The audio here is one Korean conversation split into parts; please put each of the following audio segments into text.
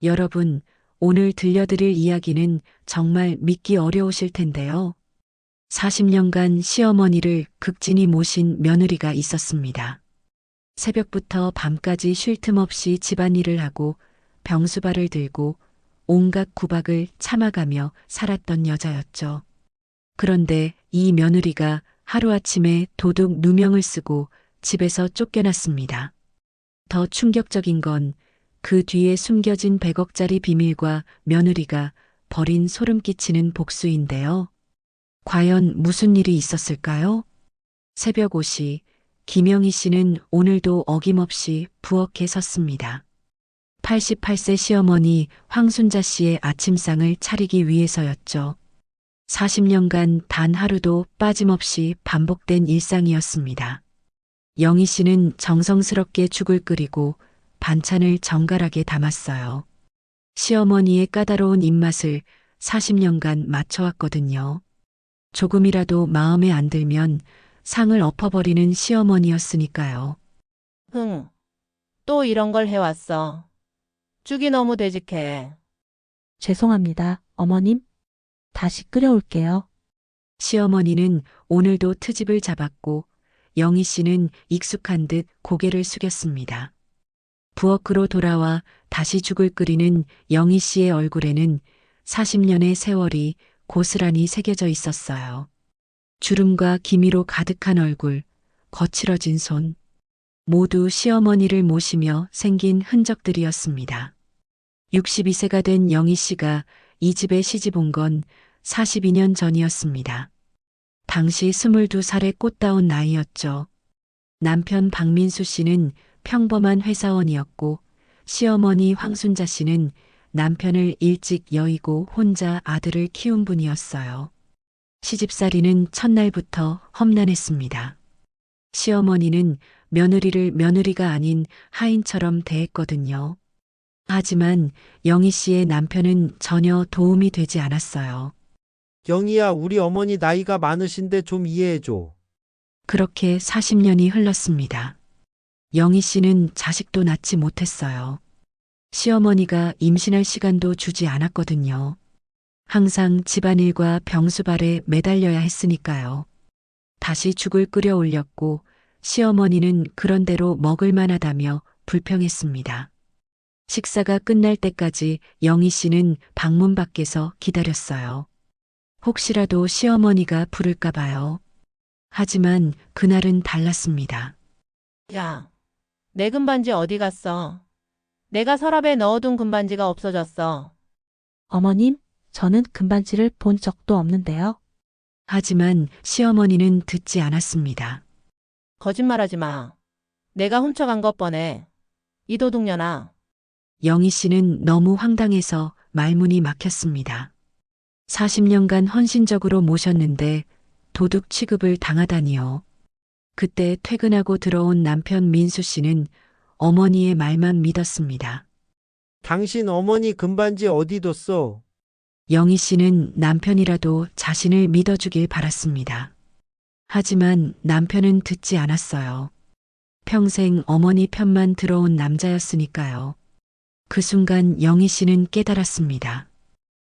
여러분, 오늘 들려드릴 이야기는 정말 믿기 어려우실 텐데요. 40년간 시어머니를 극진히 모신 며느리가 있었습니다. 새벽부터 밤까지 쉴 틈 없이 집안일을 하고 병수발을 들고 온갖 구박을 참아가며 살았던 여자였죠. 그런데 이 며느리가 하루아침에 도둑 누명을 쓰고 집에서 쫓겨났습니다. 더 충격적인 건 그 뒤에 숨겨진 100억짜리 비밀과 며느리가 벌인 소름 끼치는 복수인데요. 과연 무슨 일이 있었을까요? 새벽 5시, 김영희 씨는 오늘도 어김없이 부엌에 섰습니다. 88세 시어머니 황순자 씨의 아침상을 차리기 위해서였죠. 40년간 단 하루도 빠짐없이 반복된 일상이었습니다. 영희 씨는 정성스럽게 죽을 끓이고 반찬을 정갈하게 담았어요. 시어머니의 까다로운 입맛을 40년간 맞춰왔거든요. 조금이라도 마음에 안 들면 상을 엎어버리는 시어머니였으니까요. 흥, 또 이런 걸 해왔어. 죽이 너무 되직해. 죄송합니다, 어머님. 다시 끓여올게요. 시어머니는 오늘도 트집을 잡았고 영희 씨는 익숙한 듯 고개를 숙였습니다. 부엌으로 돌아와 다시 죽을 끓이는 영희 씨의 얼굴에는 40년의 세월이 고스란히 새겨져 있었어요. 주름과 기미로 가득한 얼굴, 거칠어진 손, 모두 시어머니를 모시며 생긴 흔적들이었습니다. 62세가 된 영희 씨가 이 집에 시집 온 건 42년 전이었습니다. 당시 22살의 꽃다운 나이였죠. 남편 박민수 씨는 평범한 회사원이었고 시어머니 황순자 씨는 남편을 일찍 여의고 혼자 아들을 키운 분이었어요. 시집살이는 첫날부터 험난했습니다. 시어머니는 며느리를 며느리가 아닌 하인처럼 대했거든요. 하지만 영희 씨의 남편은 전혀 도움이 되지 않았어요. 영희야, 우리 어머니 나이가 많으신데 좀 이해해줘. 그렇게 40년이 흘렀습니다. 영희 씨는 자식도 낳지 못했어요. 시어머니가 임신할 시간도 주지 않았거든요. 항상 집안일과 병수발에 매달려야 했으니까요. 다시 죽을 끓여 올렸고 시어머니는 그런대로 먹을 만하다며 불평했습니다. 식사가 끝날 때까지 영희 씨는 방문 밖에서 기다렸어요. 혹시라도 시어머니가 부를까 봐요. 하지만 그날은 달랐습니다. 야, 내 금반지 어디 갔어? 내가 서랍에 넣어둔 금반지가 없어졌어. 어머님, 저는 금반지를 본 적도 없는데요. 하지만 시어머니는 듣지 않았습니다. 거짓말하지 마. 내가 훔쳐간 것 뻔해. 이 도둑년아. 영희 씨는 너무 황당해서 말문이 막혔습니다. 40년간 헌신적으로 모셨는데 도둑 취급을 당하다니요. 그때 퇴근하고 들어온 남편 민수 씨는 어머니의 말만 믿었습니다. 당신 어머니 금반지 어디 뒀어? 영희 씨는 남편이라도 자신을 믿어주길 바랐습니다. 하지만 남편은 듣지 않았어요. 평생 어머니 편만 들어온 남자였으니까요. 그 순간 영희 씨는 깨달았습니다.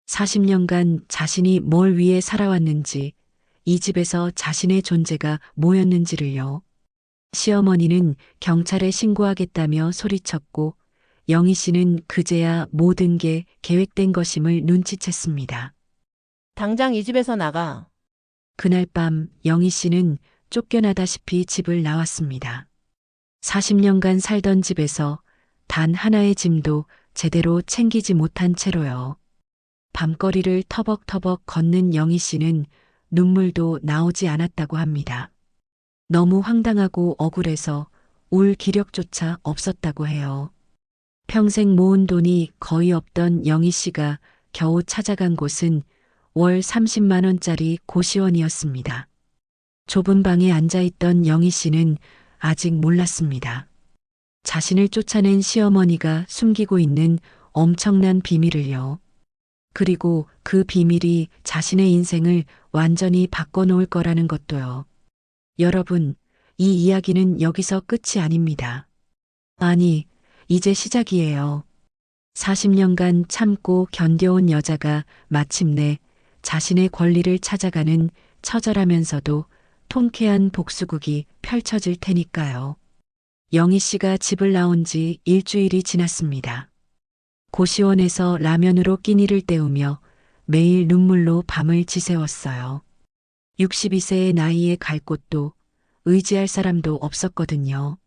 40년간 자신이 뭘 위해 살아왔는지, 이 집에서 자신의 존재가 뭐였는지를요. 시어머니는 경찰에 신고하겠다며 소리쳤고 영희 씨는 그제야 모든 게 계획된 것임을 눈치챘습니다. 당장 이 집에서 나가. 그날 밤 영희 씨는 쫓겨나다시피 집을 나왔습니다. 40년간 살던 집에서 단 하나의 짐도 제대로 챙기지 못한 채로요. 밤거리를 터벅터벅 걷는 영희 씨는 눈물도 나오지 않았다고 합니다. 너무 황당하고 억울해서 울 기력조차 없었다고 해요. 평생 모은 돈이 거의 없던 영희 씨가 겨우 찾아간 곳은 월 30만 원짜리 고시원이었습니다. 좁은 방에 앉아있던 영희 씨는 아직 몰랐습니다. 자신을 쫓아낸 시어머니가 숨기고 있는 엄청난 비밀을요. 그리고 그 비밀이 자신의 인생을 완전히 바꿔놓을 거라는 것도요. 여러분, 이 이야기는 여기서 끝이 아닙니다. 아니, 이제 시작이에요. 40년간 참고 견뎌온 여자가 마침내 자신의 권리를 찾아가는 처절하면서도 통쾌한 복수극이 펼쳐질 테니까요. 영희 씨가 집을 나온 지 일주일이 지났습니다. 고시원에서 라면으로 끼니를 때우며 매일 눈물로 밤을 지새웠어요. 62세의 나이에 갈 곳도 의지할 사람도 없었거든요.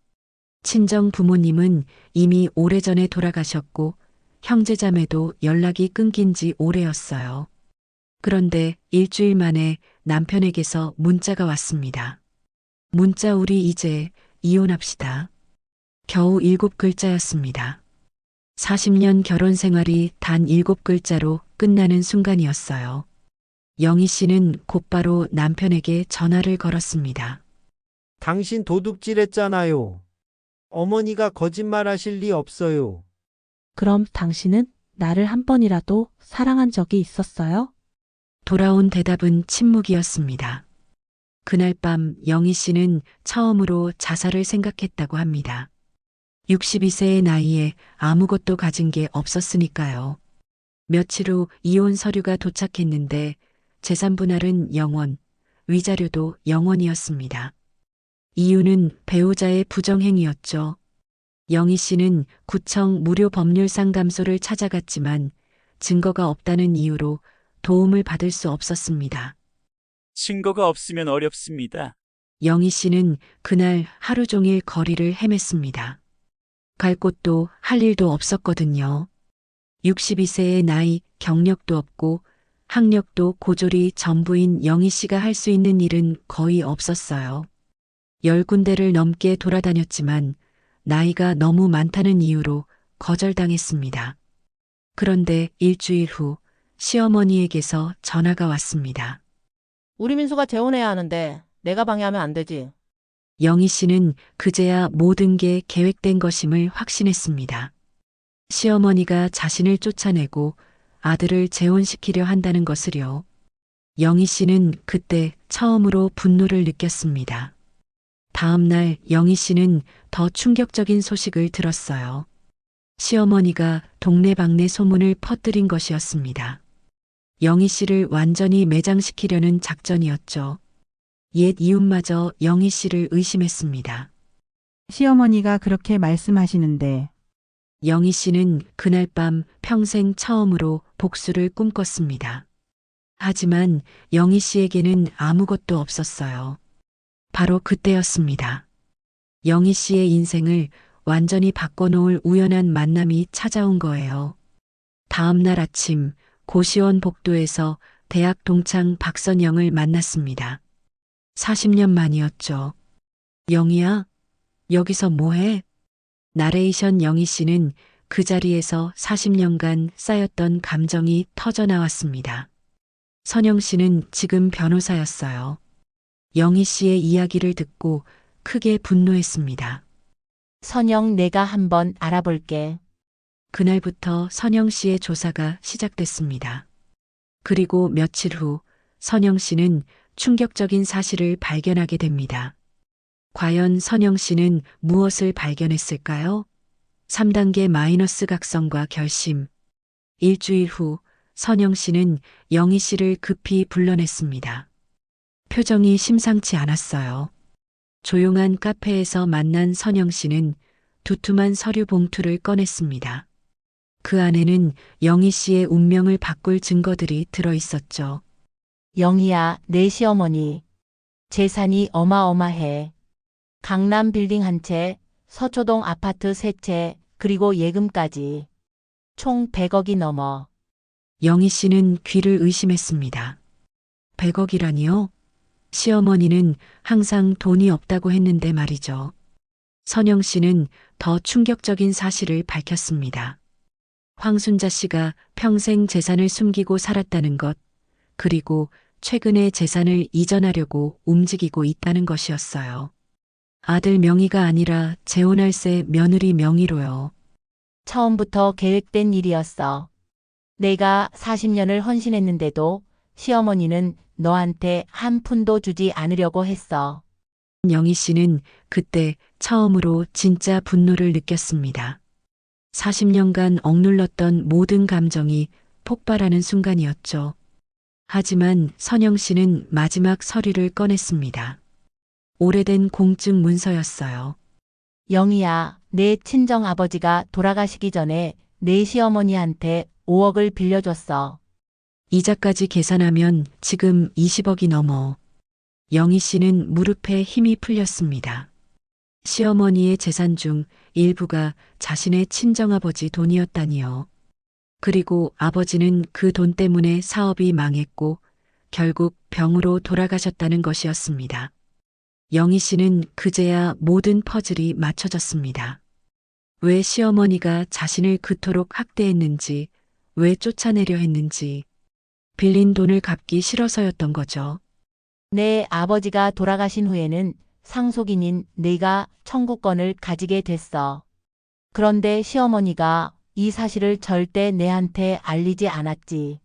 친정 부모님은 이미 오래전에 돌아가셨고 형제자매도 연락이 끊긴 지 오래였어요. 그런데 일주일 만에 남편에게서 문자가 왔습니다. 문자 우리 이제 이혼합시다. 겨우 7글자였습니다. 40년 결혼 생활이 단 7글자로 끝나는 순간이었어요. 영희 씨는 곧바로 남편에게 전화를 걸었습니다. 당신 도둑질했잖아요. 어머니가 거짓말하실 리 없어요. 그럼 당신은 나를 한 번이라도 사랑한 적이 있었어요? 돌아온 대답은 침묵이었습니다. 그날 밤 영희 씨는 처음으로 자살을 생각했다고 합니다. 62세의 나이에 아무것도 가진 게 없었으니까요. 며칠 후 이혼 서류가 도착했는데 재산 분할은 0원, 위자료도 0원이었습니다. 이유는 배우자의 부정행위였죠. 영희 씨는 구청 무료 법률 상담소를 찾아갔지만 증거가 없다는 이유로 도움을 받을 수 없었습니다. 증거가 없으면 어렵습니다. 영희 씨는 그날 하루 종일 거리를 헤맸습니다. 갈 곳도 할 일도 없었거든요. 62세의 나이, 경력도 없고 학력도 고졸이 전부인 영희 씨가 할 수 있는 일은 거의 없었어요. 10군데를 넘게 돌아다녔지만 나이가 너무 많다는 이유로 거절당했습니다. 그런데 일주일 후 시어머니에게서 전화가 왔습니다. 우리 민수가 재혼해야 하는데 내가 방해하면 안 되지. 영희 씨는 그제야 모든 게 계획된 것임을 확신했습니다. 시어머니가 자신을 쫓아내고 아들을 재혼시키려 한다는 것을요. 영희 씨는 그때 처음으로 분노를 느꼈습니다. 다음 날 영희 씨는 더 충격적인 소식을 들었어요. 시어머니가 동네방네 소문을 퍼뜨린 것이었습니다. 영희 씨를 완전히 매장시키려는 작전이었죠. 옛 이웃마저 영희 씨를 의심했습니다. 시어머니가 그렇게 말씀하시는데 영희 씨는 그날 밤 평생 처음으로 복수를 꿈꿨습니다. 하지만 영희 씨에게는 아무것도 없었어요. 바로 그때였습니다. 영희 씨의 인생을 완전히 바꿔놓을 우연한 만남이 찾아온 거예요. 다음 날 아침 고시원 복도에서 대학 동창 박선영을 만났습니다. 40년 만이었죠. 영희야, 여기서 뭐해? 나레이션 영희 씨는 그 자리에서 40년간 쌓였던 감정이 터져 나왔습니다. 선영 씨는 지금 변호사였어요. 영희 씨의 이야기를 듣고 크게 분노했습니다. 선영, 내가 한번 알아볼게. 그날부터 선영 씨의 조사가 시작됐습니다. 그리고 며칠 후 선영 씨는 충격적인 사실을 발견하게 됩니다. 과연 선영 씨는 무엇을 발견했을까요? 3단계 마이너스 각성과 결심. 일주일 후 선영 씨는 영희 씨를 급히 불러냈습니다. 표정이 심상치 않았어요. 조용한 카페에서 만난 선영 씨는 두툼한 서류 봉투를 꺼냈습니다. 그 안에는 영희 씨의 운명을 바꿀 증거들이 들어 있었죠. 영희야, 내 시어머니. 재산이 어마어마해. 강남 빌딩 한 채, 서초동 아파트 3채, 그리고 예금까지. 총 100억이 넘어. 영희 씨는 귀를 의심했습니다. 100억이라니요? 시어머니는 항상 돈이 없다고 했는데 말이죠. 선영 씨는 더 충격적인 사실을 밝혔습니다. 황순자 씨가 평생 재산을 숨기고 살았다는 것, 그리고 최근에 재산을 이전하려고 움직이고 있다는 것이었어요. 아들 명의가 아니라 재혼할세 며느리 명의로요. 처음부터 계획된 일이었어. 내가 40년을 헌신했는데도 시어머니는 너한테 한 푼도 주지 않으려고 했어. 영희 씨는 그때 처음으로 진짜 분노를 느꼈습니다. 40년간 억눌렀던 모든 감정이 폭발하는 순간이었죠. 하지만 선영 씨는 마지막 서류를 꺼냈습니다. 오래된 공증 문서였어요. 영희야, 내 친정 아버지가 돌아가시기 전에 내 시어머니한테 5억을 빌려줬어. 이자까지 계산하면 지금 20억이 넘어. 영희 씨는 무릎에 힘이 풀렸습니다. 시어머니의 재산 중 일부가 자신의 친정아버지 돈이었다니요. 그리고 아버지는 그 돈 때문에 사업이 망했고 결국 병으로 돌아가셨다는 것이었습니다. 영희 씨는 그제야 모든 퍼즐이 맞춰졌습니다. 왜 시어머니가 자신을 그토록 학대했는지, 왜 쫓아내려 했는지, 빌린 돈을 갚기 싫어서였던 거죠. 내 아버지가 돌아가신 후에는 상속인인 내가 청구권을 가지게 됐어. 그런데 시어머니가 이 사실을 절대 내한테 알리지 않았지.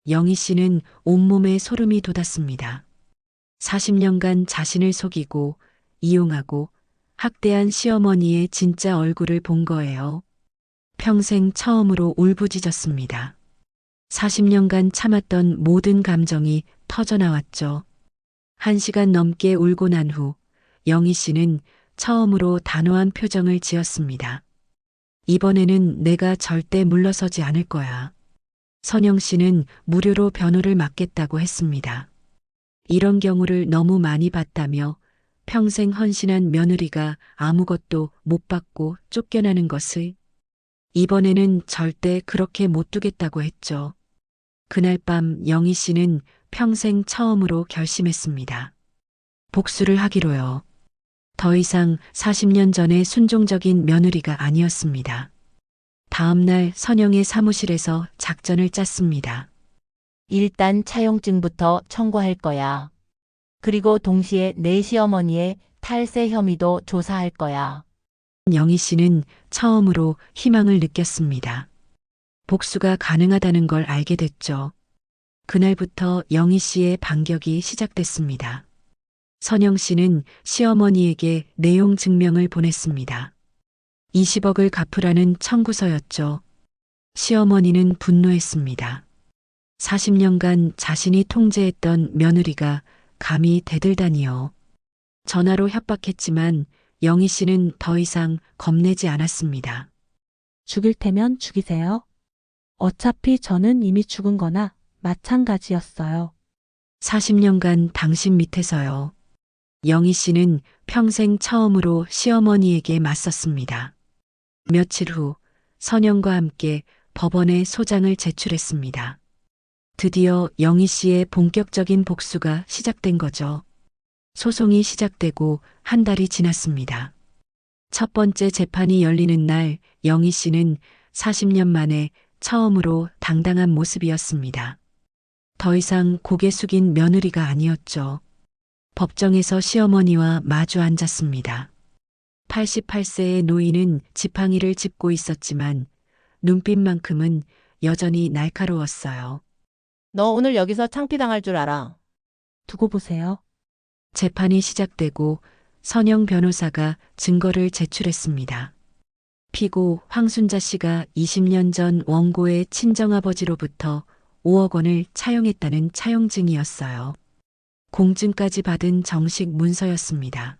영희 씨는 온몸에 소름이 돋았습니다. 40년간 자신을 속이고 이용하고 학대한 시어머니의 진짜 얼굴을 본 거예요. 평생 처음으로 울부짖었습니다. 40년간 참았던 모든 감정이 터져나왔죠. 1시간 넘게 울고 난 후 영희 씨는 처음으로 단호한 표정을 지었습니다. 이번에는 내가 절대 물러서지 않을 거야. 선영 씨는 무료로 변호를 맡겠다고 했습니다. 이런 경우를 너무 많이 봤다며 평생 헌신한 며느리가 아무것도 못 받고 쫓겨나는 것을 이번에는 절대 그렇게 못 두겠다고 했죠. 그날 밤 영희 씨는 평생 처음으로 결심했습니다. 복수를 하기로요. 더 이상 40년 전의 순종적인 며느리가 아니었습니다. 다음 날 선영의 사무실에서 작전을 짰습니다. 일단 차용증부터 청구할 거야. 그리고 동시에 내 시어머니의 탈세 혐의도 조사할 거야. 영희 씨는 처음으로 희망을 느꼈습니다. 복수가 가능하다는 걸 알게 됐죠. 그날부터 영희 씨의 반격이 시작됐습니다. 선영 씨는 시어머니에게 내용 증명을 보냈습니다. 20억을 갚으라는 청구서였죠. 시어머니는 분노했습니다. 40년간 자신이 통제했던 며느리가 감히 대들다니요. 전화로 협박했지만 영희 씨는 더 이상 겁내지 않았습니다. 죽일 테면 죽이세요. 어차피 저는 이미 죽은 거나 마찬가지였어요. 40년간 당신 밑에서요. 영희 씨는 평생 처음으로 시어머니에게 맞섰습니다. 며칠 후 선영과 함께 법원에 소장을 제출했습니다. 드디어 영희 씨의 본격적인 복수가 시작된 거죠. 소송이 시작되고 한 달이 지났습니다. 첫 번째 재판이 열리는 날 영희 씨는 40년 만에 처음으로 당당한 모습이었습니다. 더 이상 고개 숙인 며느리가 아니었죠. 법정에서 시어머니와 마주 앉았습니다. 88세의 노인은 지팡이를 짚고 있었지만 눈빛만큼은 여전히 날카로웠어요. 너 오늘 여기서 창피당할 줄 알아. 두고 보세요. 재판이 시작되고 선영 변호사가 증거를 제출했습니다. 피고 황순자 씨가 20년 전 원고의 친정아버지로부터 5억 원을 차용했다는 차용증이었어요. 공증까지 받은 정식 문서였습니다.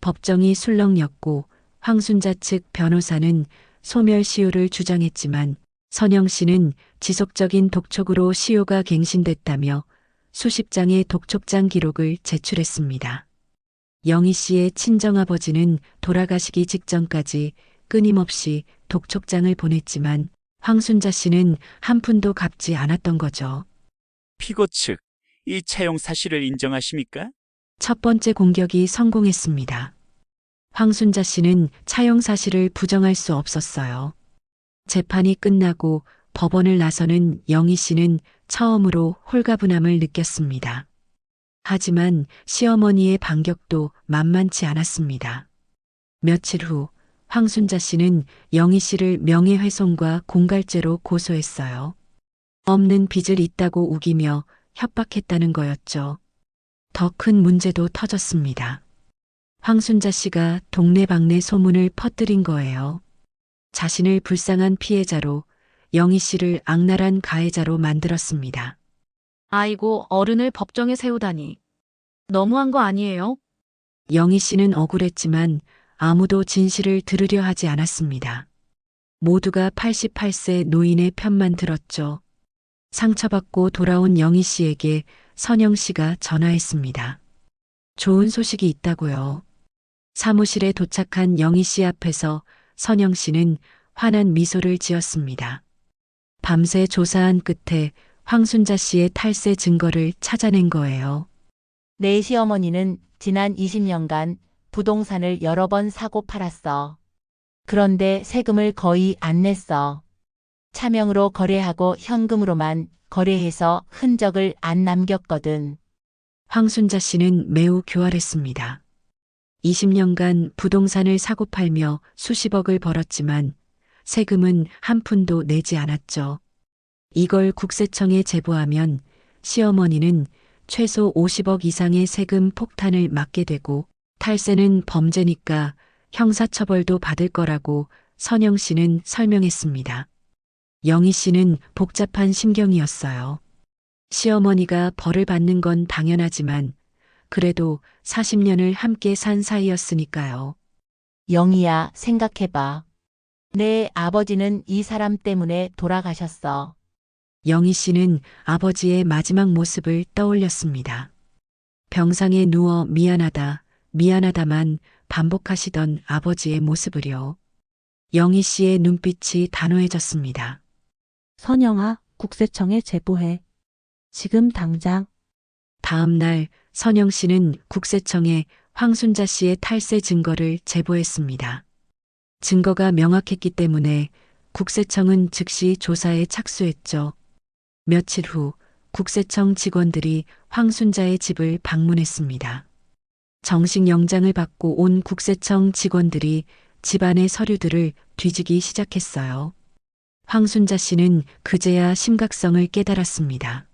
법정이 술렁였고 황순자 측 변호사는 소멸시효를 주장했지만 선영 씨는 지속적인 독촉으로 시효가 갱신됐다며 수십 장의 독촉장 기록을 제출했습니다. 영희 씨의 친정아버지는 돌아가시기 직전까지 끊임없이 독촉장을 보냈지만 황순자 씨는 한 푼도 갚지 않았던 거죠. 피고 측, 이 차용 사실을 인정하십니까? 첫 번째 공격이 성공했습니다. 황순자 씨는 차용 사실을 부정할 수 없었어요. 재판이 끝나고 법원을 나서는 영희 씨는 처음으로 홀가분함을 느꼈습니다. 하지만 시어머니의 반격도 만만치 않았습니다. 며칠 후 황순자 씨는 영희 씨를 명예훼손과 공갈죄로 고소했어요. 없는 빚을 있다고 우기며 협박했다는 거였죠. 더 큰 문제도 터졌습니다. 황순자 씨가 동네방네 소문을 퍼뜨린 거예요. 자신을 불쌍한 피해자로, 영희 씨를 악랄한 가해자로 만들었습니다. 아이고, 어른을 법정에 세우다니. 너무한 거 아니에요? 영희 씨는 억울했지만 아무도 진실을 들으려 하지 않았습니다. 모두가 88세 노인의 편만 들었죠. 상처받고 돌아온 영희 씨에게 선영 씨가 전화했습니다. 좋은 소식이 있다고요. 사무실에 도착한 영희 씨 앞에서 선영 씨는 환한 미소를 지었습니다. 밤새 조사한 끝에 황순자 씨의 탈세 증거를 찾아낸 거예요. 내 시어머니는 지난 20년간 부동산을 여러 번 사고 팔았어. 그런데 세금을 거의 안 냈어. 차명으로 거래하고 현금으로만 거래해서 흔적을 안 남겼거든. 황순자 씨는 매우 교활했습니다. 20년간 부동산을 사고 팔며 수십억을 벌었지만 세금은 한 푼도 내지 않았죠. 이걸 국세청에 제보하면 시어머니는 최소 50억 이상의 세금 폭탄을 맞게 되고 탈세는 범죄니까 형사처벌도 받을 거라고 선영 씨는 설명했습니다. 영희 씨는 복잡한 심경이었어요. 시어머니가 벌을 받는 건 당연하지만 그래도 40년을 함께 산 사이였으니까요. 영희야, 생각해봐. 내 아버지는 이 사람 때문에 돌아가셨어. 영희 씨는 아버지의 마지막 모습을 떠올렸습니다. 병상에 누워 미안하다, 미안하다만 반복하시던 아버지의 모습을요. 영희 씨의 눈빛이 단호해졌습니다. 선영아, 국세청에 제보해. 지금 당장. 다음 날 선영 씨는 국세청에 황순자 씨의 탈세 증거를 제보했습니다. 증거가 명확했기 때문에 국세청은 즉시 조사에 착수했죠. 며칠 후 국세청 직원들이 황순자의 집을 방문했습니다. 정식 영장을 받고 온 국세청 직원들이 집안의 서류들을 뒤지기 시작했어요. 황순자 씨는 그제야 심각성을 깨달았습니다.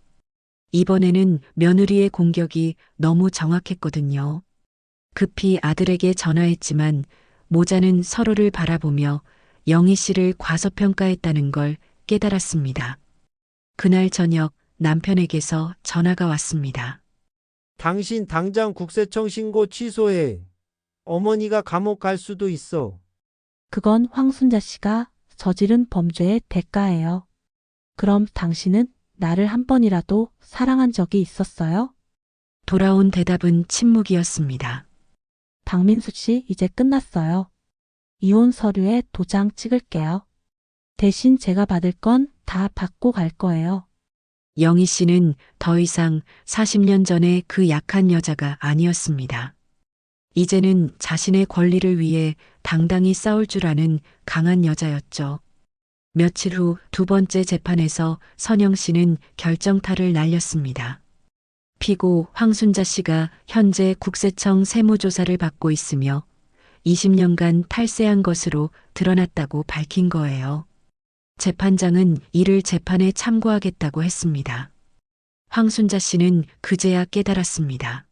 이번에는 며느리의 공격이 너무 정확했거든요. 급히 아들에게 전화했지만 모자는 서로를 바라보며 영희 씨를 과소평가했다는 걸 깨달았습니다. 그날 저녁 남편에게서 전화가 왔습니다. 당신 당장 국세청 신고 취소해. 어머니가 감옥 갈 수도 있어. 그건 황순자 씨가 저지른 범죄의 대가예요. 그럼 당신은 나를 한 번이라도 사랑한 적이 있었어요? 돌아온 대답은 침묵이었습니다. 박민수 씨, 이제 끝났어요. 이혼 서류에 도장 찍을게요. 대신 제가 받을 건 다 받고 갈 거예요. 영희 씨는 더 이상 40년 전의 그 약한 여자가 아니었습니다. 이제는 자신의 권리를 위해 당당히 싸울 줄 아는 강한 여자였죠. 며칠 후 두 번째 재판에서 선영 씨는 결정타를 날렸습니다. 피고 황순자 씨가 현재 국세청 세무조사를 받고 있으며 20년간 탈세한 것으로 드러났다고 밝힌 거예요. 재판장은 이를 재판에 참고하겠다고 했습니다. 황순자 씨는 그제야 깨달았습니다.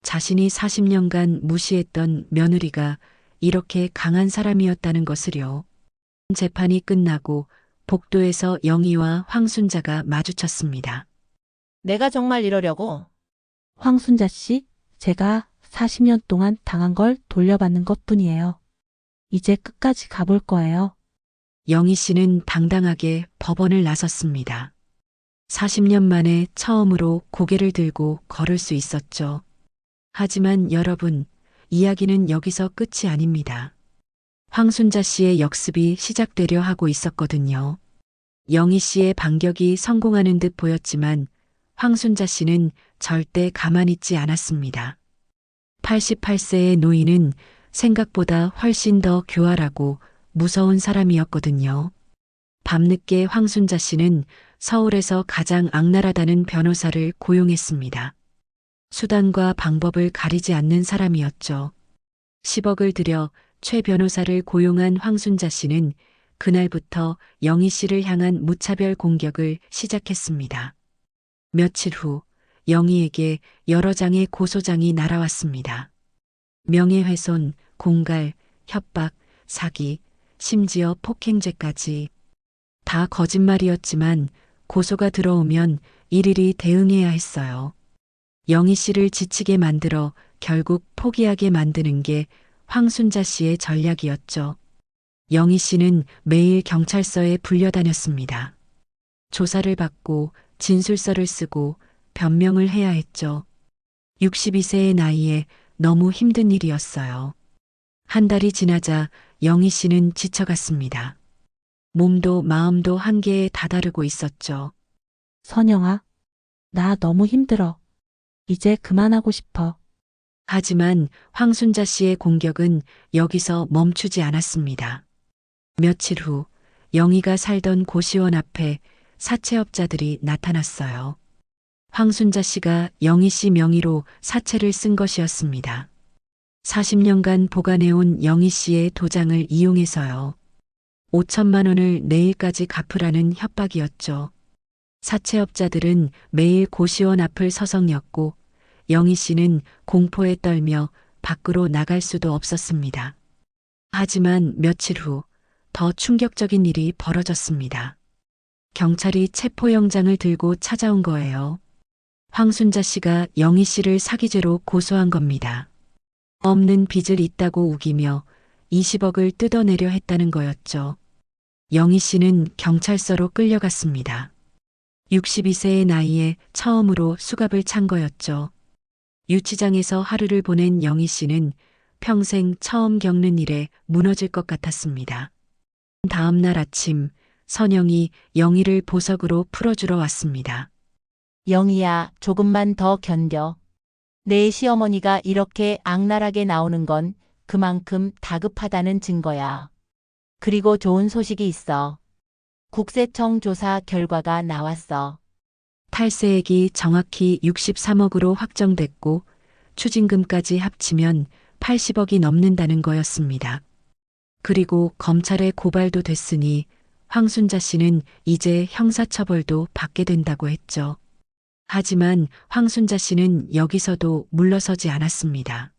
자신이 40년간 무시했던 며느리가 이렇게 강한 사람이었다는 것을요. 재판이 끝나고 복도에서 영희와 황순자가 마주쳤습니다. 내가 정말 이러려고? 황순자 씨, 제가 40년 동안 당한 걸 돌려받는 것 뿐이에요. 이제 끝까지 가볼 거예요. 영희 씨는 당당하게 법원을 나섰습니다. 40년 만에 처음으로 고개를 들고 걸을 수 있었죠. 하지만 여러분, 이야기는 여기서 끝이 아닙니다. 황순자 씨의 역습이 시작되려 하고 있었거든요. 영희 씨의 반격이 성공하는 듯 보였지만 황순자 씨는 절대 가만히 있지 않았습니다. 88세의 노인은 생각보다 훨씬 더 교활하고 무서운 사람이었거든요. 밤늦게 황순자 씨는 서울에서 가장 악랄하다는 변호사를 고용했습니다. 수단과 방법을 가리지 않는 사람이었죠. 10억을 들여 최 변호사를 고용한 황순자 씨는 그날부터 영희 씨를 향한 무차별 공격을 시작했습니다. 며칠 후 영희에게 여러 장의 고소장이 날아왔습니다. 명예훼손, 공갈, 협박, 사기, 심지어 폭행죄까지. 다 거짓말이었지만 고소가 들어오면 일일이 대응해야 했어요. 영희 씨를 지치게 만들어 결국 포기하게 만드는 게 황순자 씨의 전략이었죠. 영희 씨는 매일 경찰서에 불려다녔습니다. 조사를 받고 진술서를 쓰고 변명을 해야 했죠. 62세의 나이에 너무 힘든 일이었어요. 한 달이 지나자 영희 씨는 지쳐갔습니다. 몸도 마음도 한계에 다다르고 있었죠. 선영아, 나 너무 힘들어. 이제 그만하고 싶어. 하지만 황순자 씨의 공격은 여기서 멈추지 않았습니다. 며칠 후 영희가 살던 고시원 앞에 사채업자들이 나타났어요. 황순자 씨가 영희 씨 명의로 사채를 쓴 것이었습니다. 40년간 보관해온 영희 씨의 도장을 이용해서요. 5천만 원을 내일까지 갚으라는 협박이었죠. 사채업자들은 매일 고시원 앞을 서성였고 영희 씨는 공포에 떨며 밖으로 나갈 수도 없었습니다. 하지만 며칠 후 더 충격적인 일이 벌어졌습니다. 경찰이 체포영장을 들고 찾아온 거예요. 황순자 씨가 영희 씨를 사기죄로 고소한 겁니다. 없는 빚을 있다고 우기며 20억을 뜯어내려 했다는 거였죠. 영희 씨는 경찰서로 끌려갔습니다. 62세의 나이에 처음으로 수갑을 찬 거였죠. 유치장에서 하루를 보낸 영희 씨는 평생 처음 겪는 일에 무너질 것 같았습니다. 다음 날 아침 선영이 영희를 보석으로 풀어주러 왔습니다. 영희야, 조금만 더 견뎌. 내 시어머니가 이렇게 악랄하게 나오는 건 그만큼 다급하다는 증거야. 그리고 좋은 소식이 있어. 국세청 조사 결과가 나왔어. 탈세액이 정확히 63억으로 확정됐고 추징금까지 합치면 80억이 넘는다는 거였습니다. 그리고 검찰에 고발도 됐으니 황순자 씨는 이제 형사처벌도 받게 된다고 했죠. 하지만 황순자 씨는 여기서도 물러서지 않았습니다.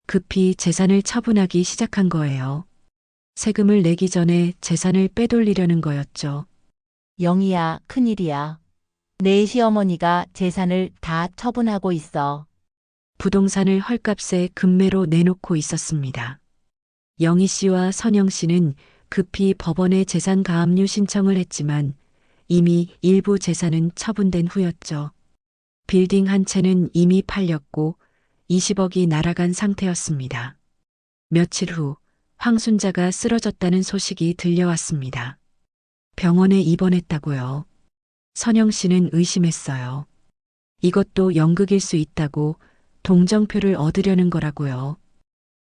급히 재산을 처분하기 시작한 거예요. 세금을 내기 전에 재산을 빼돌리려는 거였죠. 영희야, 큰일이야. 내 시어머니가 재산을 다 처분하고 있어. 부동산을 헐값에 금매로 내놓고 있었습니다. 영희 씨와 선영 씨는 급히 법원에 재산 가압류 신청을 했지만 이미 일부 재산은 처분된 후였죠. 빌딩 한 채는 이미 팔렸고 20억이 날아간 상태였습니다. 며칠 후 황순자가 쓰러졌다는 소식이 들려왔습니다. 병원에 입원했다고요. 선영 씨는 의심했어요. 이것도 연극일 수 있다고 동정표를 얻으려는 거라고요.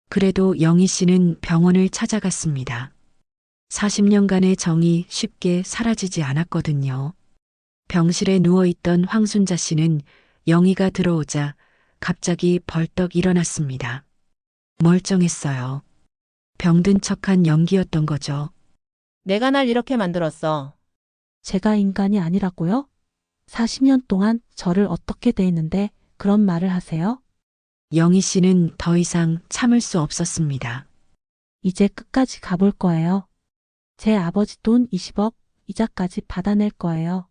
그래도 영희 씨는 병원을 찾아갔습니다. 40년간의 정이 쉽게 사라지지 않았거든요. 병실에 누워있던 황순자 씨는 영희가 들어오자 갑자기 벌떡 일어났습니다. 멀쩡했어요. 병든 척한 연기였던 거죠. 내가 날 이렇게 만들었어. 제가 인간이 아니라고요? 40년 동안 저를 어떻게 대했는데 그런 말을 하세요? 영희 씨는 더 이상 참을 수 없었습니다. 이제 끝까지 가볼 거예요. 제 아버지 돈 20억 이자까지 받아낼 거예요.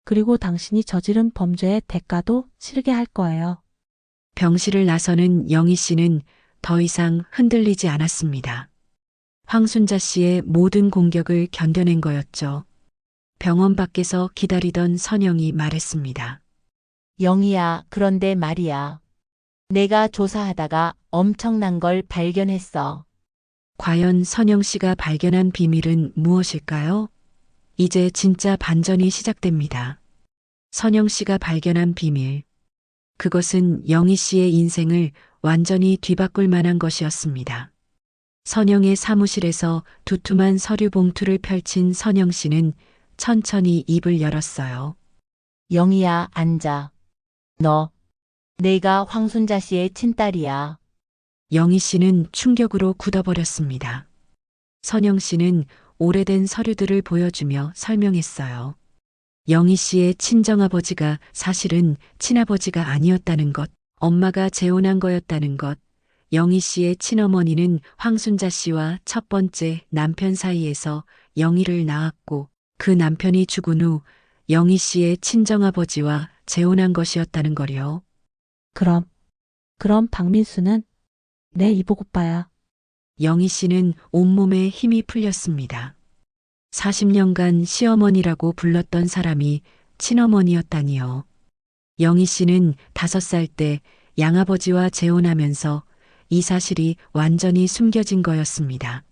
그리고 당신이 저지른 범죄의 대가도 치르게 할 거예요. 병실을 나서는 영희 씨는 더 이상 흔들리지 않았습니다. 황순자 씨의 모든 공격을 견뎌낸 거였죠. 병원 밖에서 기다리던 선영이 말했습니다. 영희야, 그런데 말이야. 내가 조사하다가 엄청난 걸 발견했어. 과연 선영 씨가 발견한 비밀은 무엇일까요? 이제 진짜 반전이 시작됩니다. 선영 씨가 발견한 비밀. 그것은 영희 씨의 인생을 완전히 뒤바꿀 만한 것이었습니다. 선영의 사무실에서 두툼한 서류 봉투를 펼친 선영 씨는 천천히 입을 열었어요. 영희야, 앉아. 너, 내가 황순자 씨의 친딸이야. 영희 씨는 충격으로 굳어버렸습니다. 선영 씨는 오래된 서류들을 보여주며 설명했어요. 영희 씨의 친정아버지가 사실은 친아버지가 아니었다는 것, 엄마가 재혼한 거였다는 것, 영희 씨의 친어머니는 황순자 씨와 첫 번째 남편 사이에서 영희를 낳았고 그 남편이 죽은 후 영희 씨의 친정아버지와 재혼한 것이었다는 거요. 그럼 박민수는 내 이복 오빠야. 영희 씨는 온몸에 힘이 풀렸습니다. 40년간 시어머니라고 불렀던 사람이 친어머니였다니요. 영희 씨는 5살 때 양아버지와 재혼하면서 이 사실이 완전히 숨겨진 거였습니다.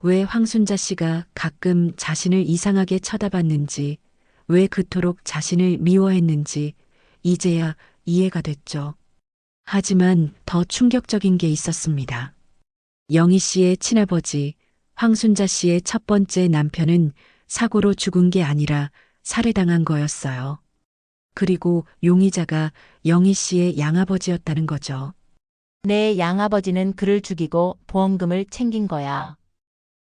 왜 황순자 씨가 가끔 자신을 이상하게 쳐다봤는지, 왜 그토록 자신을 미워했는지 이제야 이해가 됐죠. 하지만 더 충격적인 게 있었습니다. 영희 씨의 친아버지 황순자 씨의 첫 번째 남편은 사고로 죽은 게 아니라 살해당한 거였어요. 그리고 용의자가 영희 씨의 양아버지였다는 거죠. 내 양아버지는 그를 죽이고 보험금을 챙긴 거야.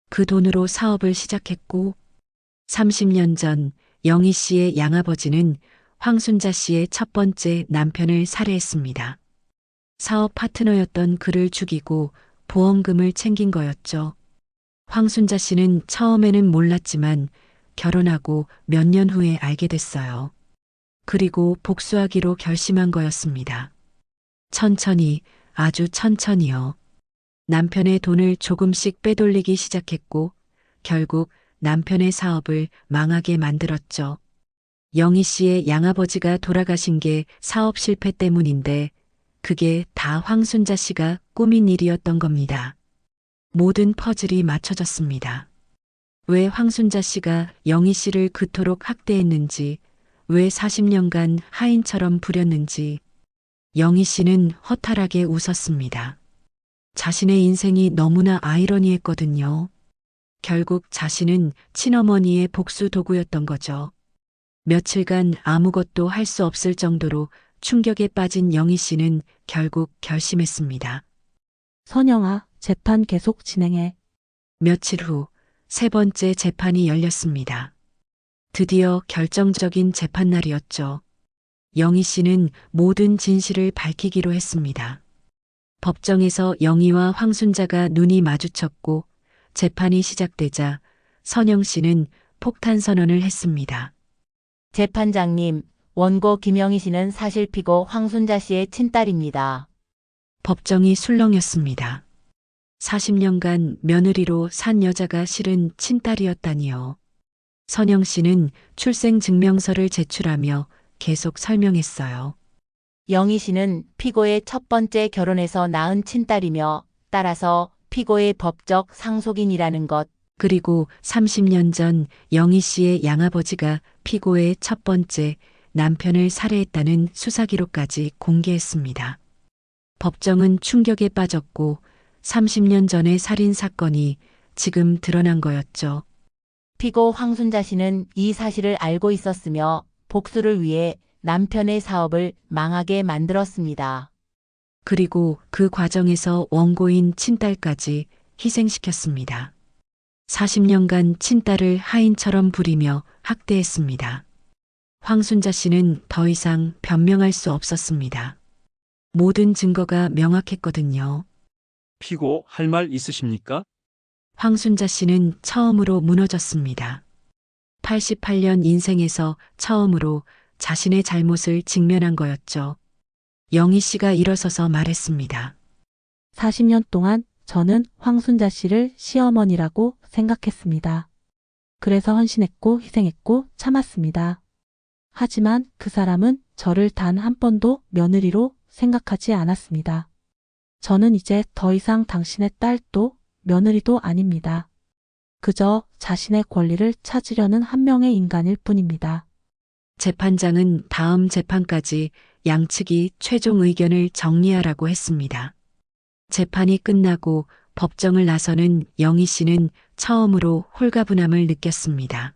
그 돈으로 사업을 시작했고 30년 전 영희 씨의 양아버지는 황순자 씨의 첫 번째 남편을 살해했습니다. 사업 파트너였던 그를 죽이고 보험금을 챙긴 거였죠. 황순자 씨는 처음에는 몰랐지만 결혼하고 몇 년 후에 알게 됐어요. 그리고 복수하기로 결심한 거였습니다. 천천히, 아주 천천히요. 남편의 돈을 조금씩 빼돌리기 시작했고 결국 남편의 사업을 망하게 만들었죠. 영희 씨의 양아버지가 돌아가신 게 사업 실패 때문인데 그게 다 황순자 씨가 꾸민 일이었던 겁니다. 모든 퍼즐이 맞춰졌습니다. 왜 황순자 씨가 영희 씨를 그토록 학대했는지, 왜 40년간 하인처럼 부렸는지, 영희 씨는 허탈하게 웃었습니다. 자신의 인생이 너무나 아이러니했거든요. 결국 자신은 친어머니의 복수 도구였던 거죠. 며칠간 아무것도 할 수 없을 정도로 충격에 빠진 영희 씨는 결국 결심했습니다. 선영아, 재판 계속 진행해. 며칠 후 3번째 재판이 열렸습니다. 드디어 결정적인 재판날이었죠. 영희 씨는 모든 진실을 밝히기로 했습니다. 법정에서 영희와 황순자가 눈이 마주쳤고 재판이 시작되자 선영 씨는 폭탄 선언을 했습니다. 재판장님, 원고 김영희 씨는 사실 피고 황순자 씨의 친딸입니다. 법정이 술렁였습니다. 40년간 며느리로 산 여자가 실은 친딸이었다니요. 선영 씨는 출생증명서를 제출하며 계속 설명했어요. 영희 씨는 피고의 첫 번째 결혼에서 낳은 친딸이며 따라서 피고의 법적 상속인이라는 것. 그리고 30년 전 영희 씨의 양아버지가 피고의 첫 번째 남편을 살해했다는 수사기록까지 공개했습니다. 법정은 충격에 빠졌고 30년 전의 살인 사건이 지금 드러난 거였죠. 피고 황순자 씨는 이 사실을 알고 있었으며 복수를 위해 남편의 사업을 망하게 만들었습니다. 그리고 그 과정에서 원고인 친딸까지 희생시켰습니다. 40년간 친딸을 하인처럼 부리며 학대했습니다. 황순자 씨는 더 이상 변명할 수 없었습니다. 모든 증거가 명확했거든요. 피고 할 말 있으십니까? 황순자 씨는 처음으로 무너졌습니다. 88년 인생에서 처음으로 자신의 잘못을 직면한 거였죠. 영희 씨가 일어서서 말했습니다. 40년 동안 저는 황순자 씨를 시어머니라고 생각했습니다. 그래서 헌신했고 희생했고 참았습니다. 하지만 그 사람은 저를 단 한 번도 며느리로 생각하지 않았습니다. 저는 이제 더 이상 당신의 딸도 며느리도 아닙니다. 그저 자신의 권리를 찾으려는 한 명의 인간일 뿐입니다. 재판장은 다음 재판까지 양측이 최종 의견을 정리하라고 했습니다. 재판이 끝나고 법정을 나서는 영희 씨는 처음으로 홀가분함을 느꼈습니다.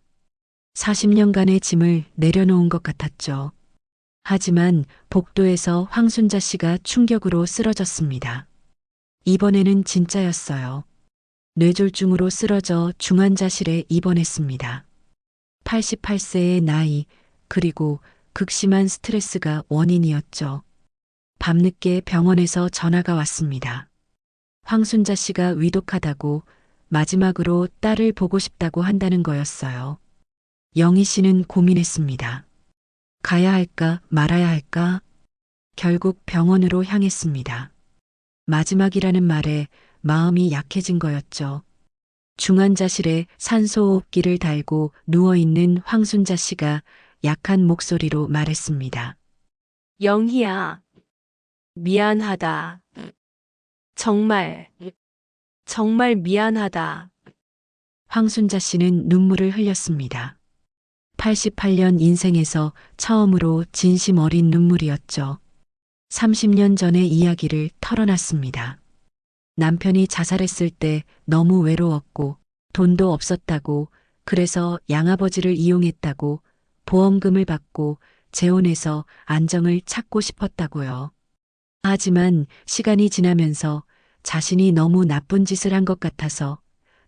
40년간의 짐을 내려놓은 것 같았죠. 하지만 복도에서 황순자 씨가 충격으로 쓰러졌습니다. 이번에는 진짜였어요. 뇌졸중으로 쓰러져 중환자실에 입원했습니다. 88세의 나이, 그리고 극심한 스트레스가 원인이었죠. 밤늦게 병원에서 전화가 왔습니다. 황순자 씨가 위독하다고 마지막으로 딸을 보고 싶다고 한다는 거였어요. 영희 씨는 고민했습니다. 가야 할까 말아야 할까? 결국 병원으로 향했습니다. 마지막이라는 말에 마음이 약해진 거였죠. 중환자실에 산소호흡기를 달고 누워있는 황순자 씨가 약한 목소리로 말했습니다. 영희야, 미안하다. 정말 미안하다. 황순자 씨는 눈물을 흘렸습니다. 88년 인생에서 처음으로 진심 어린 눈물이었죠. 30년 전의 이야기를 털어놨습니다. 남편이 자살했을 때 너무 외로웠고 돈도 없었다고, 그래서 양아버지를 이용했다고, 보험금을 받고 재혼해서 안정을 찾고 싶었다고요. 하지만 시간이 지나면서 자신이 너무 나쁜 짓을 한 것 같아서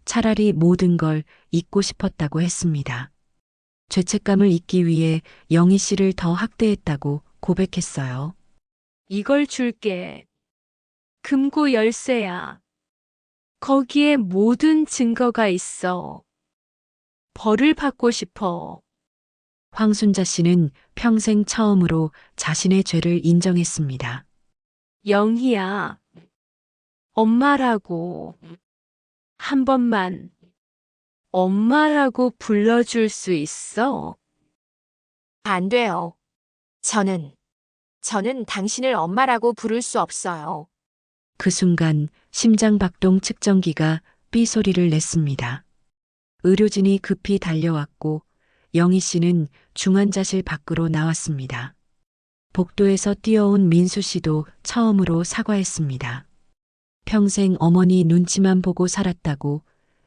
차라리 모든 걸 잊고 싶었다고 했습니다. 죄책감을 잊기 위해 영희 씨를 더 학대했다고 고백했어요. 이걸 줄게. 금고 열쇠야. 거기에 모든 증거가 있어. 벌을 받고 싶어. 황순자 씨는 평생 처음으로 자신의 죄를 인정했습니다. 영희야, 엄마라고. 한 번만 엄마라고 불러줄 수 있어? 안 돼요. 저는 당신을 엄마라고 부를 수 없어요. 그 순간 심장박동 측정기가 삐 소리를 냈습니다. 의료진이 급히 달려왔고 영희 씨는 중환자실 밖으로 나왔습니다. 복도에서 뛰어온 민수 씨도 처음으로 사과했습니다. 평생 어머니 눈치만 보고 살았다고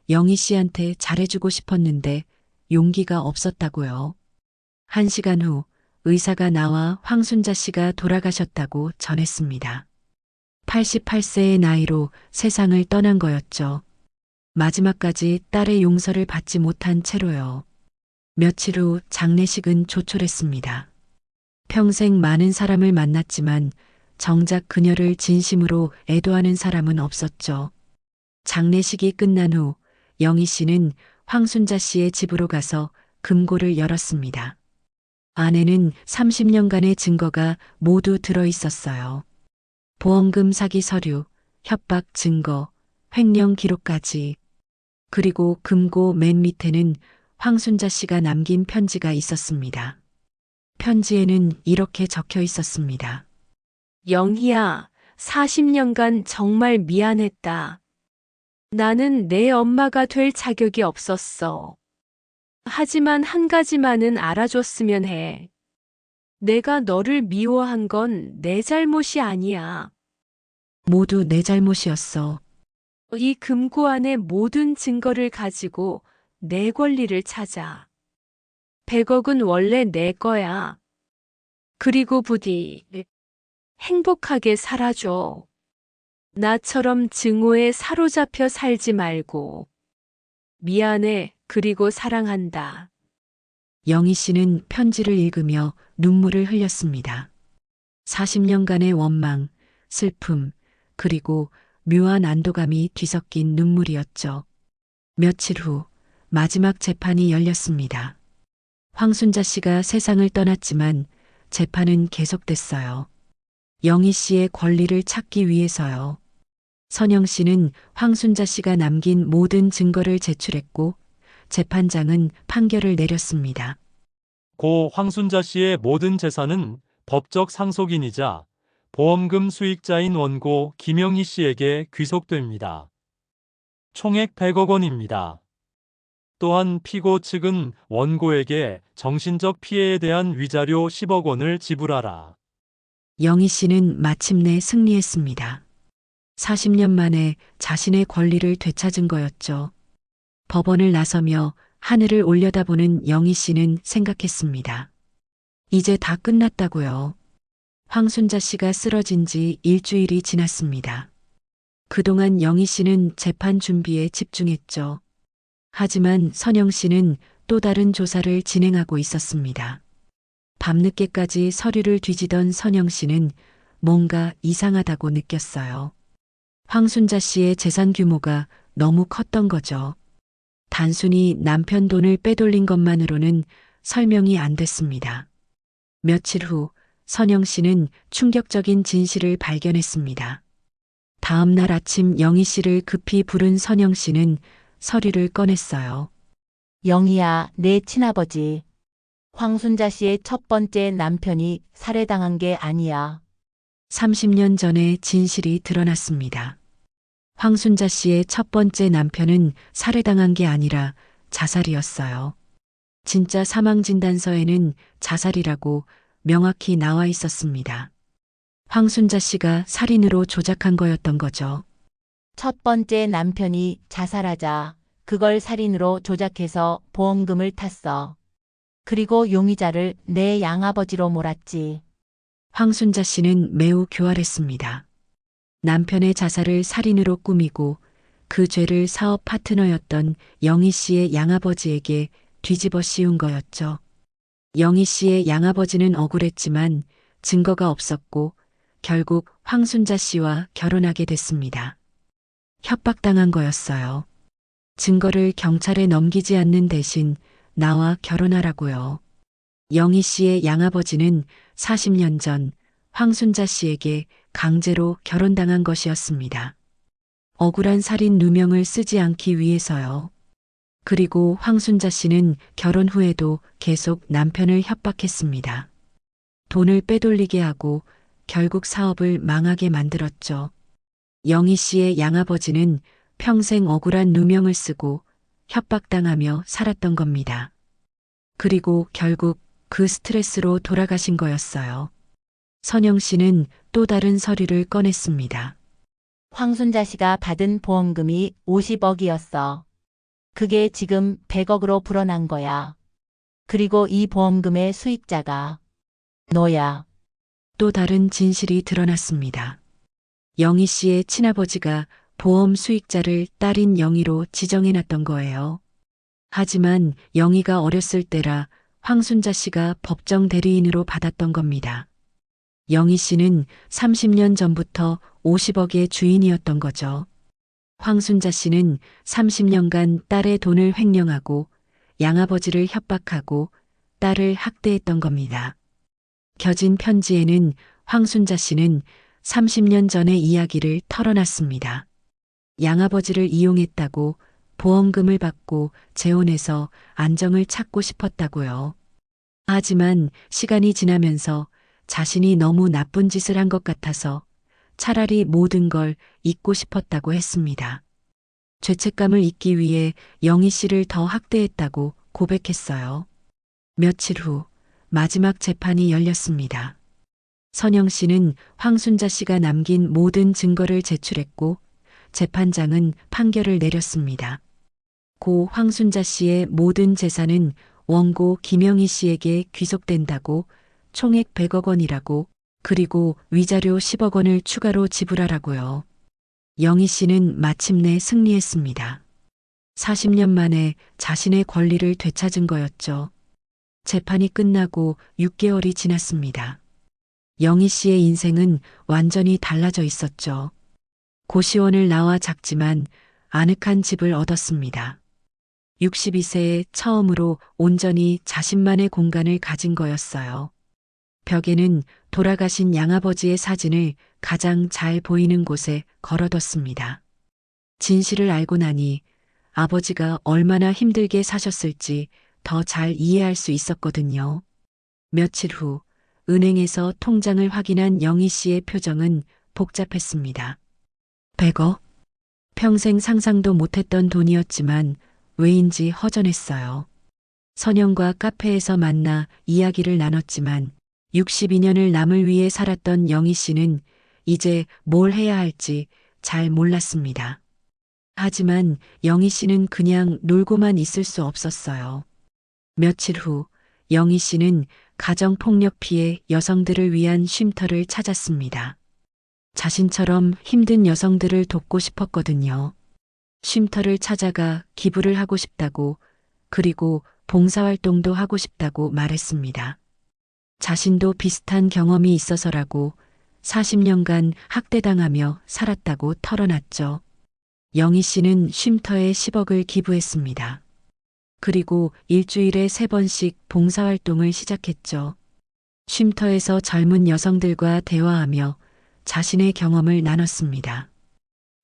영희 씨한테 잘해주고 싶었는데 용기가 없었다고요. 1시간 후 의사가 나와 황순자 씨가 돌아가셨다고 전했습니다. 88세의 나이로 세상을 떠난 거였죠. 마지막까지 딸의 용서를 받지 못한 채로요. 며칠 후 장례식은 조촐했습니다. 평생 많은 사람을 만났지만 정작 그녀를 진심으로 애도하는 사람은 없었죠. 장례식이 끝난 후 영희 씨는 황순자 씨의 집으로 가서 금고를 열었습니다. 안에는 30년간의 증거가 모두 들어 있었어요. 보험금 사기 서류, 협박 증거, 횡령 기록까지. 그리고 금고 맨 밑에는 황순자 씨가 남긴 편지가 있었습니다. 편지에는 이렇게 적혀 있었습니다. 영희야, 40년간 정말 미안했다. 나는 내 엄마가 될 자격이 없었어. 하지만 한 가지만은 알아줬으면 해. 내가 너를 미워한 건 내 잘못이 아니야. 모두 내 잘못이었어. 이 금고 안의 모든 증거를 가지고 내 권리를 찾아. 100억은 원래 내 거야. 그리고 부디 행복하게 살아줘. 나처럼 증오에 사로잡혀 살지 말고. 미안해, 그리고 사랑한다. 영희 씨는 편지를 읽으며 눈물을 흘렸습니다. 40년간의 원망, 슬픔, 그리고 묘한 안도감이 뒤섞인 눈물이었죠. 며칠 후 마지막 재판이 열렸습니다. 황순자 씨가 세상을 떠났지만 재판은 계속됐어요. 영희 씨의 권리를 찾기 위해서요. 선영 씨는 황순자 씨가 남긴 모든 증거를 제출했고 재판장은 판결을 내렸습니다. 고 황순자 씨의 모든 재산은 법적 상속인이자 보험금 수익자인 원고 김영희 씨에게 귀속됩니다. 총액 100억 원입니다. 또한 피고 측은 원고에게 정신적 피해에 대한 위자료 10억 원을 지불하라. 영희 씨는 마침내 승리했습니다. 40년 만에 자신의 권리를 되찾은 거였죠. 법원을 나서며 하늘을 올려다보는 영희 씨는 생각했습니다. 이제 다 끝났다고요. 황순자 씨가 쓰러진 지 일주일이 지났습니다. 그동안 영희 씨는 재판 준비에 집중했죠. 하지만 선영 씨는 또 다른 조사를 진행하고 있었습니다. 밤늦게까지 서류를 뒤지던 선영 씨는 뭔가 이상하다고 느꼈어요. 황순자 씨의 재산 규모가 너무 컸던 거죠. 단순히 남편 돈을 빼돌린 것만으로는 설명이 안 됐습니다. 며칠 후 선영 씨는 충격적인 진실을 발견했습니다. 다음 날 아침 영희 씨를 급히 부른 선영 씨는 서류를 꺼냈어요. 영희야, 내 친아버지. 황순자 씨의 첫 번째 남편이 살해당한 게 아니야. 30년 전에 진실이 드러났습니다. 황순자 씨의 첫 번째 남편은 살해당한 게 아니라 자살이었어요. 진짜 사망진단서에는 자살이라고 명확히 나와 있었습니다. 황순자 씨가 살인으로 조작한 거였던 거죠. 첫 번째 남편이 자살하자 그걸 살인으로 조작해서 보험금을 탔어. 그리고 용의자를 내 양아버지로 몰았지. 황순자 씨는 매우 교활했습니다. 남편의 자살을 살인으로 꾸미고 그 죄를 사업 파트너였던 영희 씨의 양아버지에게 뒤집어 씌운 거였죠. 영희 씨의 양아버지는 억울했지만 증거가 없었고 결국 황순자 씨와 결혼하게 됐습니다. 협박당한 거였어요. 증거를 경찰에 넘기지 않는 대신 나와 결혼하라고요. 영희 씨의 양아버지는 40년 전 황순자 씨에게 강제로 결혼당한 것이었습니다. 억울한 살인 누명을 쓰지 않기 위해서요. 그리고 황순자 씨는 결혼 후에도 계속 남편을 협박했습니다. 돈을 빼돌리게 하고 결국 사업을 망하게 만들었죠. 영희 씨의 양아버지는 평생 억울한 누명을 쓰고 협박당하며 살았던 겁니다. 그리고 결국 그 스트레스로 돌아가신 거였어요. 선영 씨는 또 다른 서류를 꺼냈습니다. 황순자 씨가 받은 보험금이 50억이었어. 그게 지금 100억으로 불어난 거야. 그리고 이 보험금의 수익자가 너야. 또 다른 진실이 드러났습니다. 영희 씨의 친아버지가 보험 수익자를 딸인 영희로 지정해놨던 거예요. 하지만 영희가 어렸을 때라 황순자 씨가 법정 대리인으로 받았던 겁니다. 영희 씨는 30년 전부터 50억의 주인이었던 거죠. 황순자 씨는 30년간 딸의 돈을 횡령하고 양아버지를 협박하고 딸을 학대했던 겁니다. 겨진 편지에는 황순자 씨는 30년 전의 이야기를 털어놨습니다. 양아버지를 이용했다고 보험금을 받고 재혼해서 안정을 찾고 싶었다고요. 하지만 시간이 지나면서 자신이 너무 나쁜 짓을 한 것 같아서 차라리 모든 걸 잊고 싶었다고 했습니다. 죄책감을 잊기 위해 영희 씨를 더 학대했다고 고백했어요. 며칠 후 마지막 재판이 열렸습니다. 선영 씨는 황순자 씨가 남긴 모든 증거를 제출했고 재판장은 판결을 내렸습니다. 고 황순자 씨의 모든 재산은 원고 김영희 씨에게 귀속된다고 총액 100억 원이라고 그리고 위자료 10억 원을 추가로 지불하라고요. 영희 씨는 마침내 승리했습니다. 40년 만에 자신의 권리를 되찾은 거였죠. 재판이 끝나고 6개월이 지났습니다. 영희 씨의 인생은 완전히 달라져 있었죠. 고시원을 나와 작지만 아늑한 집을 얻었습니다. 62세에 처음으로 온전히 자신만의 공간을 가진 거였어요. 벽에는 돌아가신 양아버지의 사진을 가장 잘 보이는 곳에 걸어뒀습니다. 진실을 알고 나니 아버지가 얼마나 힘들게 사셨을지 더 잘 이해할 수 있었거든요. 며칠 후 은행에서 통장을 확인한 영희 씨의 표정은 복잡했습니다. 100억? 평생 상상도 못했던 돈이었지만 왜인지 허전했어요. 선영과 카페에서 만나 이야기를 나눴지만 62년을 남을 위해 살았던 영희 씨는 이제 뭘 해야 할지 잘 몰랐습니다. 하지만 영희 씨는 그냥 놀고만 있을 수 없었어요. 며칠 후 영희 씨는 가정폭력 피해 여성들을 위한 쉼터를 찾았습니다. 자신처럼 힘든 여성들을 돕고 싶었거든요. 쉼터를 찾아가 기부를 하고 싶다고 그리고 봉사활동도 하고 싶다고 말했습니다. 자신도 비슷한 경험이 있어서라고 40년간 학대당하며 살았다고 털어놨죠. 영희 씨는 쉼터에 10억을 기부했습니다. 그리고 일주일에 3번씩 봉사활동을 시작했죠. 쉼터에서 젊은 여성들과 대화하며 자신의 경험을 나눴습니다.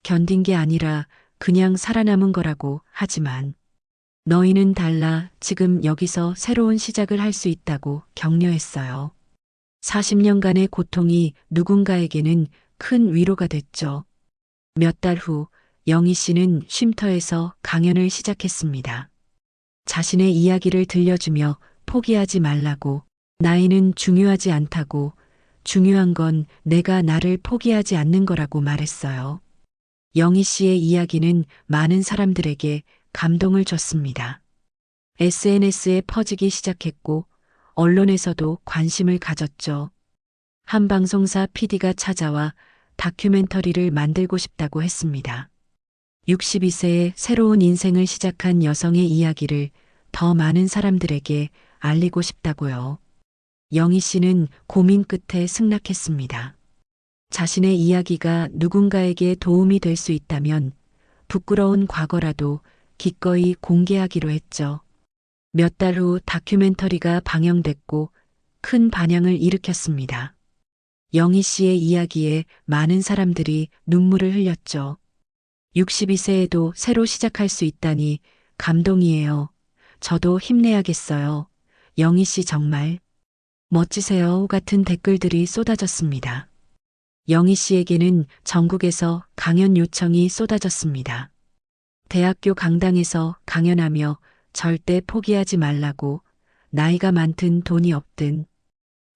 견딘 게 아니라 그냥 살아남은 거라고 하지만 너희는 달라 지금 여기서 새로운 시작을 할 수 있다고 격려했어요. 40년간의 고통이 누군가에게는 큰 위로가 됐죠. 몇 달 후 영희 씨는 쉼터에서 강연을 시작했습니다. 자신의 이야기를 들려주며 포기하지 말라고, 나이는 중요하지 않다고, 중요한 건 내가 나를 포기하지 않는 거라고 말했어요. 영희 씨의 이야기는 많은 사람들에게 감동을 줬습니다. SNS에 퍼지기 시작했고 언론에서도 관심을 가졌죠. 한 방송사 PD가 찾아와 다큐멘터리를 만들고 싶다고 했습니다. 62세에 새로운 인생을 시작한 여성의 이야기를 더 많은 사람들에게 알리고 싶다고요. 영희 씨는 고민 끝에 승낙했습니다. 자신의 이야기가 누군가에게 도움이 될 수 있다면 부끄러운 과거라도 기꺼이 공개하기로 했죠. 몇 달 후 다큐멘터리가 방영됐고 큰 반향을 일으켰습니다. 영희 씨의 이야기에 많은 사람들이 눈물을 흘렸죠. 62세에도 새로 시작할 수 있다니 감동이에요. 저도 힘내야겠어요. 영희 씨 정말 멋지세요. 같은 댓글들이 쏟아졌습니다. 영희 씨에게는 전국에서 강연 요청이 쏟아졌습니다. 대학교 강당에서 강연하며 절대 포기하지 말라고, 나이가 많든 돈이 없든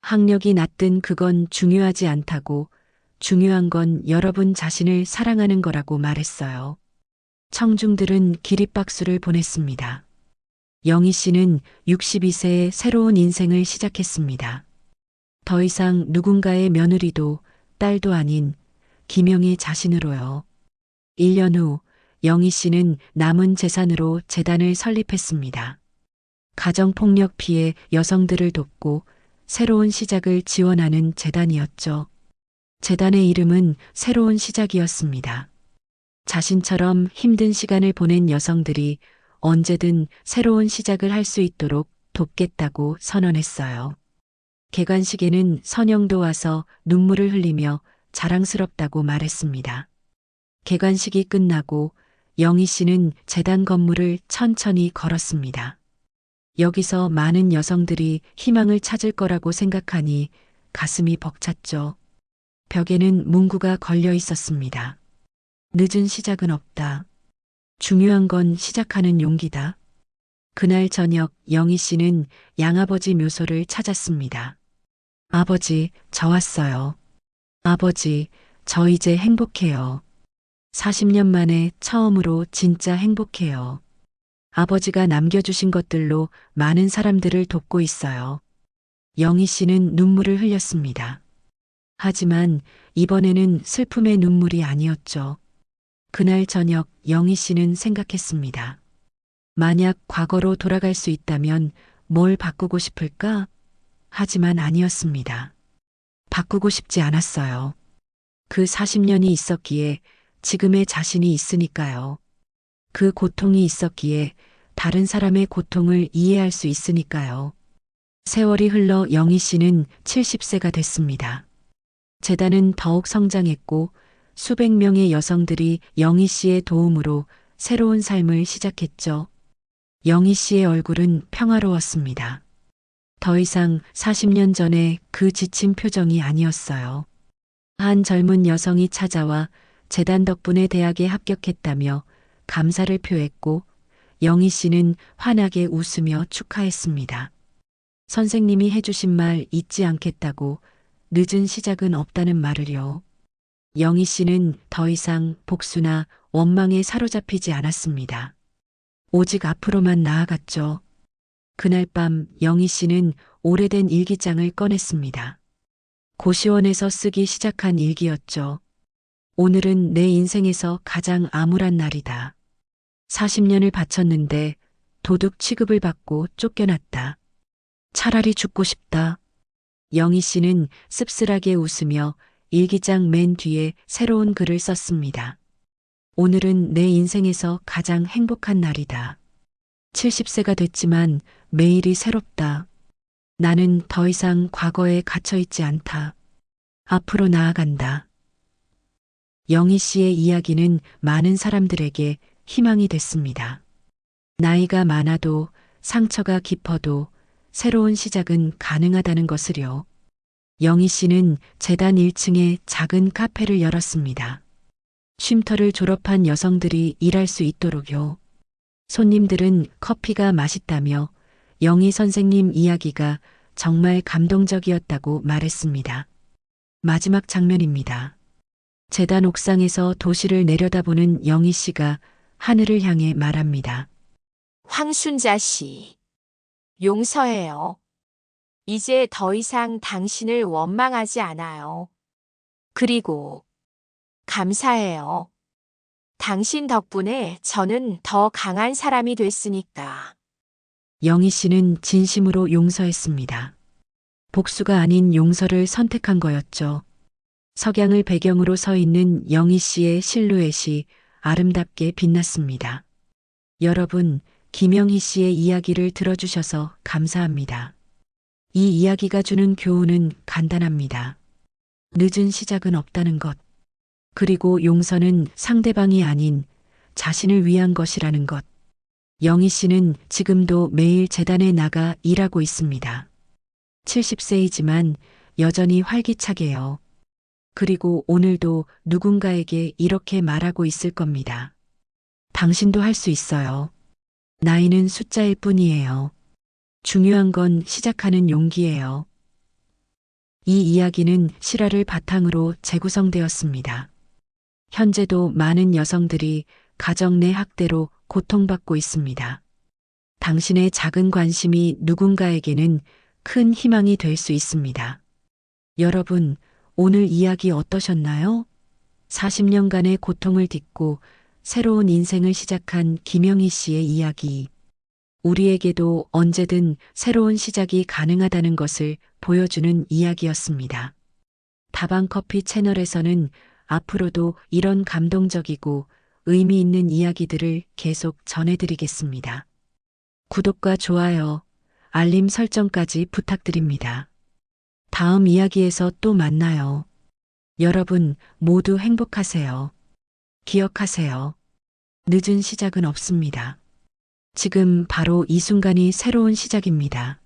학력이 낮든 그건 중요하지 않다고, 중요한 건 여러분 자신을 사랑하는 거라고 말했어요. 청중들은 기립박수를 보냈습니다. 영희 씨는 62세에 새로운 인생을 시작했습니다. 더 이상 누군가의 며느리도 딸도 아닌 김영희 자신으로요. 1년 후 영희 씨는 남은 재산으로 재단을 설립했습니다. 가정폭력 피해 여성들을 돕고 새로운 시작을 지원하는 재단이었죠. 재단의 이름은 새로운 시작이었습니다. 자신처럼 힘든 시간을 보낸 여성들이 언제든 새로운 시작을 할 수 있도록 돕겠다고 선언했어요. 개관식에는 선영도 와서 눈물을 흘리며 자랑스럽다고 말했습니다. 개관식이 끝나고 영희 씨는 재단 건물을 천천히 걸었습니다. 여기서 많은 여성들이 희망을 찾을 거라고 생각하니 가슴이 벅찼죠. 벽에는 문구가 걸려 있었습니다. 늦은 시작은 없다. 중요한 건 시작하는 용기다. 그날 저녁 영희 씨는 양아버지 묘소를 찾았습니다. 아버지, 저 왔어요. 아버지, 저 이제 행복해요. 40년 만에 처음으로 진짜 행복해요. 아버지가 남겨주신 것들로 많은 사람들을 돕고 있어요. 영희 씨는 눈물을 흘렸습니다. 하지만 이번에는 슬픔의 눈물이 아니었죠. 그날 저녁 영희 씨는 생각했습니다. 만약 과거로 돌아갈 수 있다면 뭘 바꾸고 싶을까? 하지만 아니었습니다. 바꾸고 싶지 않았어요. 그 40년이 있었기에 지금의 자신이 있으니까요. 그 고통이 있었기에 다른 사람의 고통을 이해할 수 있으니까요. 세월이 흘러 영희 씨는 70세가 됐습니다. 재단은 더욱 성장했고 수백 명의 여성들이 영희 씨의 도움으로 새로운 삶을 시작했죠. 영희 씨의 얼굴은 평화로웠습니다. 더 이상 40년 전의 그 지친 표정이 아니었어요. 한 젊은 여성이 찾아와 재단 덕분에 대학에 합격했다며 감사를 표했고 영희 씨는 환하게 웃으며 축하했습니다. 선생님이 해주신 말 잊지 않겠다고, 늦은 시작은 없다는 말을요. 영희 씨는 더 이상 복수나 원망에 사로잡히지 않았습니다. 오직 앞으로만 나아갔죠. 그날 밤 영희 씨는 오래된 일기장을 꺼냈습니다. 고시원에서 쓰기 시작한 일기였죠. 오늘은 내 인생에서 가장 암울한 날이다. 40년을 바쳤는데 도둑 취급을 받고 쫓겨났다. 차라리 죽고 싶다. 영희 씨는 씁쓸하게 웃으며 일기장 맨 뒤에 새로운 글을 썼습니다. 오늘은 내 인생에서 가장 행복한 날이다. 70세가 됐지만 매일이 새롭다. 나는 더 이상 과거에 갇혀있지 않다. 앞으로 나아간다. 영희 씨의 이야기는 많은 사람들에게 희망이 됐습니다. 나이가 많아도 상처가 깊어도 새로운 시작은 가능하다는 것을요. 영희 씨는 재단 1층에 작은 카페를 열었습니다. 쉼터를 졸업한 여성들이 일할 수 있도록요. 손님들은 커피가 맛있다며 영희 선생님 이야기가 정말 감동적이었다고 말했습니다. 마지막 장면입니다. 재단 옥상에서 도시를 내려다보는 영희 씨가 하늘을 향해 말합니다. 황순자 씨, 용서해요. 이제 더 이상 당신을 원망하지 않아요. 그리고 감사해요. 당신 덕분에 저는 더 강한 사람이 됐으니까. 영희 씨는 진심으로 용서했습니다. 복수가 아닌 용서를 선택한 거였죠. 석양을 배경으로 서 있는 영희 씨의 실루엣이 아름답게 빛났습니다. 여러분, 김영희 씨의 이야기를 들어주셔서 감사합니다. 이 이야기가 주는 교훈은 간단합니다. 늦은 시작은 없다는 것. 그리고 용서는 상대방이 아닌 자신을 위한 것이라는 것. 영희 씨는 지금도 매일 재단에 나가 일하고 있습니다. 70세이지만 여전히 활기차게요. 그리고 오늘도 누군가에게 이렇게 말하고 있을 겁니다. 당신도 할 수 있어요. 나이는 숫자일 뿐이에요. 중요한 건 시작하는 용기예요. 이 이야기는 실화를 바탕으로 재구성되었습니다. 현재도 많은 여성들이 가정 내 학대로 고통받고 있습니다. 당신의 작은 관심이 누군가에게는 큰 희망이 될 수 있습니다. 여러분, 오늘 이야기 어떠셨나요? 40년간의 고통을 딛고 새로운 인생을 시작한 김영희 씨의 이야기. 우리에게도 언제든 새로운 시작이 가능하다는 것을 보여주는 이야기였습니다. 다방커피 채널에서는 앞으로도 이런 감동적이고 의미 있는 이야기들을 계속 전해드리겠습니다. 구독과 좋아요, 알림 설정까지 부탁드립니다. 다음 이야기에서 또 만나요. 여러분 모두 행복하세요. 기억하세요. 늦은 시작은 없습니다. 지금 바로 이 순간이 새로운 시작입니다.